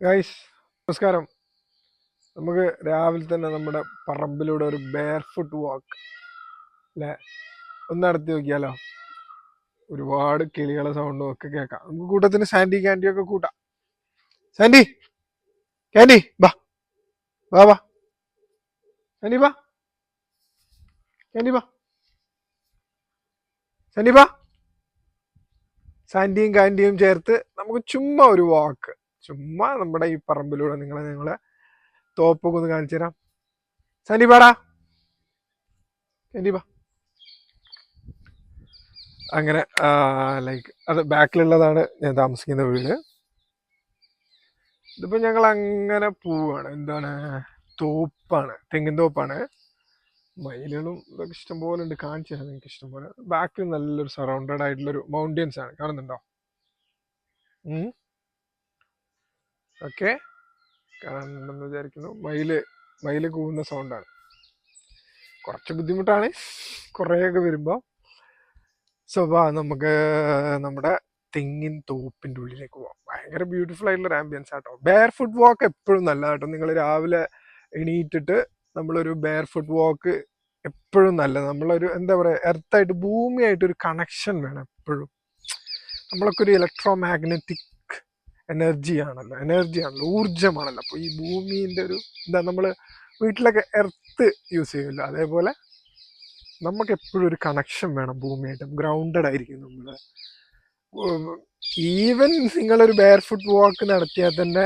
Guys നമസ്കാരം. നമുക്ക് രാവിലെ തന്നെ നമ്മുടെ പറമ്പിലൂടെ ഒരു ബെയർ ഫുട്ട് വാക്ക് അല്ലേ ഒന്ന് നടത്തി നോക്കിയാലോ? ഒരുപാട് കിളികളെ സൗണ്ടും ഒക്കെ കേൾക്കാം. നമുക്ക് കൂട്ടത്തിന് സാൻഡി ക്യാൻഡി ഒക്കെ കൂട്ടാം. സാൻഡി ക്യാൻഡി ബാ വാ വാ സാൻഡി ബാ ക്യാൻഡി ബാ സാൻഡി ബാ. സാൻഡിയും കാൻഡിയും ചേർത്ത് നമുക്ക് ചുമ്മാ ഒരു വാക്ക്, ചുമ്മാ നമ്മുടെ ഈ പറമ്പിലൂടെ നിങ്ങളെ തോപ്പൊക്കെ ഒന്ന് കാണിച്ചു തരാം. സാൻഡി ബാടാ സാൻഡി ബാ. അങ്ങനെ ലൈക്ക് അത് ബാക്കിലുള്ളതാണ് ഞാൻ താമസിക്കുന്ന വീട്. ഇതിപ്പോൾ ഞങ്ങൾ അങ്ങനെ പോവാണ്. എന്താണ്, തോപ്പാണ്, തെങ്ങിൻ തോപ്പാണ്. മയിലുകളും ഇതൊക്കെ ഇഷ്ടംപോലെ ഉണ്ട്, കാണിച്ചു തരാം നിങ്ങൾക്ക് ഇഷ്ടംപോലെ. ബാക്കിൽ നല്ലൊരു സറൗണ്ടഡ് ആയിട്ടുള്ളൊരു മൗണ്ടൻസ് ആണ്, കാണുന്നുണ്ടോ? ഓക്കെ, കാണുന്നുണ്ടെന്ന് വിചാരിക്കുന്നു. മയില് കൂവുന്ന സൗണ്ടാണ്. കുറച്ച് ബുദ്ധിമുട്ടാണ് കുറേയൊക്കെ വരുമ്പോൾ. നമുക്ക് നമ്മുടെ തെങ്ങിൻ തോപ്പിന്റെ ഉള്ളിലേക്ക് പോവാം. ഭയങ്കര ബ്യൂട്ടിഫുൾ ആയിട്ടുള്ള ആംബിയൻസ് ആട്ടോ. ബെയർ ഫുട്ട് വാക്ക് എപ്പോഴും നല്ല കേട്ടോ. നിങ്ങൾ രാവിലെ എണീറ്റിട്ട് നമ്മളൊരു ബെയർ ഫുട്ട് വാക്ക് എപ്പോഴും നല്ല. നമ്മളൊരു എന്താ പറയുക, എർത്തായിട്ട് ഭൂമിയായിട്ട് ഒരു കണക്ഷൻ വേണം എപ്പോഴും. നമ്മളൊക്കെ ഒരു ഇലക്ട്രോ മാഗ്നറ്റിക് എനർജിയാണല്ലോ, ഊർജമാണല്ലോ. അപ്പോൾ ഈ ഭൂമിൻ്റെ ഒരു എന്താ, നമ്മൾ വീട്ടിലൊക്കെ എർത്ത് യൂസ് ചെയ്യുമല്ലോ, അതേപോലെ നമുക്ക് എപ്പോഴും ഒരു കണക്ഷൻ വേണം ഭൂമിയായിട്ട്. ഗ്രൗണ്ടഡ് ആയിരിക്കും നമ്മൾ. ഈവൻ നിങ്ങളൊരു ബെയർ ഫുട്ട് വാക്ക് നടത്തിയാൽ തന്നെ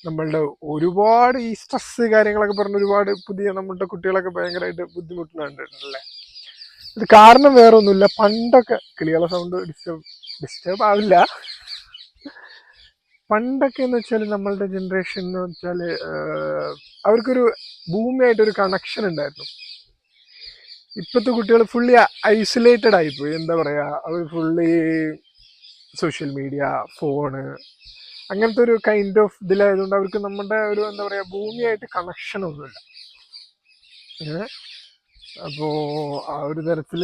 നമ്മളുടെ ഒരുപാട് ഈ സ്ട്രെസ് കാര്യങ്ങളൊക്കെ പറഞ്ഞ് ഒരുപാട് പുതിയ നമ്മളുടെ കുട്ടികളൊക്കെ ഭയങ്കരമായിട്ട് ബുദ്ധിമുട്ടുന്നുണ്ടല്ലേ. ഇത് കാരണം വേറെ ഒന്നുമില്ല. പണ്ടൊക്കെ കിളികളെ സൗണ്ട് ഡിസ്റ്റർബ് ആവില്ല. പണ്ടൊക്കെ എന്ന് വെച്ചാൽ നമ്മളുടെ ജനറേഷൻ എന്ന് വെച്ചാൽ അവർക്കൊരു ഭൂമിയായിട്ടൊരു കണക്ഷൻ ഉണ്ടായിരുന്നു. ഇപ്പോഴത്തെ കുട്ടികൾ ഫുള്ളി ഐസൊലേറ്റഡ് ആയിപ്പോയി. എന്താ പറയുക, അവർ ഫുള്ളി സോഷ്യൽ മീഡിയ, ഫോണ്, അങ്ങനത്തെ ഒരു കൈൻഡ് ഓഫ് ഇതിലായതുകൊണ്ട് അവർക്ക് നമ്മുടെ ഒരു എന്താ പറയുക ഭൂമിയായിട്ട് കണക്ഷൻ ഒന്നുമില്ല. അപ്പോൾ ആ ഒരു തരത്തിൽ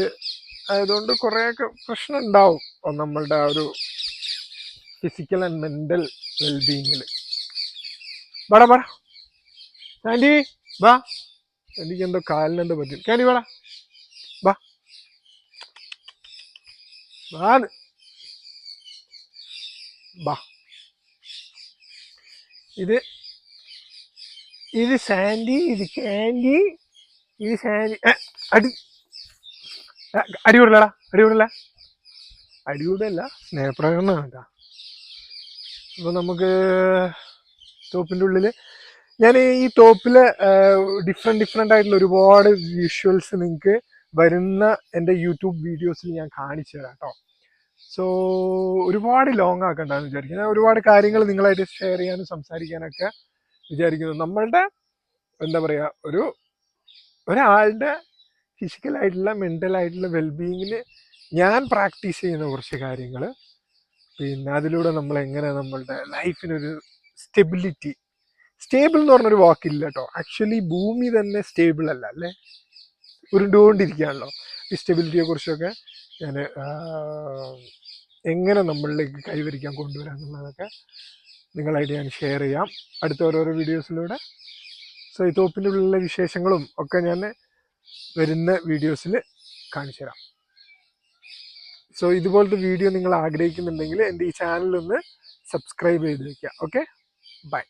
ആയതുകൊണ്ട് കുറേയൊക്കെ പ്രശ്നം ഉണ്ടാവും നമ്മളുടെ ആ ഒരു ഫിസിക്കൽ ആൻഡ് മെൻ്റൽ വെൽബീയിങ്ങിൽ. വാടാ വാടാ സാൻഡി വാ. എനിക്ക് എന്തോ കാലിനെന്തോ പറ്റും. കാൻഡി വാടാ വാ വാന്ന് വാ. ഇത് സാൻഡി, ഇത് കാൻഡി, ഇത് സാൻഡി. അടികൂടലടാ, അടികൂടല്ല, സ്നേഹപ്രകടനമാണ് കേട്ടോ. അപ്പോൾ നമുക്ക് തോപ്പിൻ്റെ ഉള്ളിൽ ഞാൻ ഈ ടോപ്പിൽ ഡിഫറെൻ്റ് ആയിട്ടുള്ള ഒരുപാട് വിഷ്വൽസ് നിങ്ങൾക്ക് വരുന്ന എൻ്റെ യൂട്യൂബ് വീഡിയോസിൽ ഞാൻ കാണിച്ചു തരാം കേട്ടോ. സോ ഒരുപാട് ലോങ് ആക്കണ്ടെന്ന് വിചാരിക്കുന്നു. ഞാൻ ഒരുപാട് കാര്യങ്ങൾ നിങ്ങളായിട്ട് ഷെയർ ചെയ്യാനും സംസാരിക്കാനൊക്കെ വിചാരിക്കുന്നു. നമ്മളുടെ എന്താ പറയുക, ഒരാളുടെ ഫിസിക്കലായിട്ടുള്ള മെൻ്റലായിട്ടുള്ള വെൽബീയിങ്ങിന് ഞാൻ പ്രാക്ടീസ് ചെയ്യുന്ന കുറച്ച് കാര്യങ്ങൾ, പിന്നെ അതിലൂടെ നമ്മൾ എങ്ങനെ നമ്മളുടെ ലൈഫിനൊരു സ്റ്റേബിൾ എന്ന് പറഞ്ഞൊരു വാക്കില്ല കേട്ടോ. ആക്ച്വലി ഭൂമി തന്നെ സ്റ്റേബിൾ അല്ല അല്ലേ, ഉരുണ്ടുകൊണ്ടിരിക്കുകയാണല്ലോ. ഈ സ്റ്റെബിലിറ്റിയെ കുറിച്ചൊക്കെ ഞാൻ എങ്ങനെ നമ്മളിലേക്ക് കൈവരിക്കാൻ കൊണ്ടുവരാം എന്നുള്ളതൊക്കെ നിങ്ങളായിട്ട് ഞാൻ ഷെയർ ചെയ്യാം അടുത്ത ഓരോരോ വീഡിയോസിലൂടെ. സോ ഈ തോപ്പിൻ്റെ ഉള്ളിലുള്ള വിശേഷങ്ങളും ഒക്കെ ഞാൻ വരുന്ന വീഡിയോസിൽ കാണിച്ചു തരാം. സോ ഇതുപോലത്തെ വീഡിയോ നിങ്ങൾ ആഗ്രഹിക്കുന്നുണ്ടെങ്കിൽ എൻ്റെ ഈ ചാനലൊന്ന് സബ്സ്ക്രൈബ് ചെയ്ത് വയ്ക്കുക. Okay, by.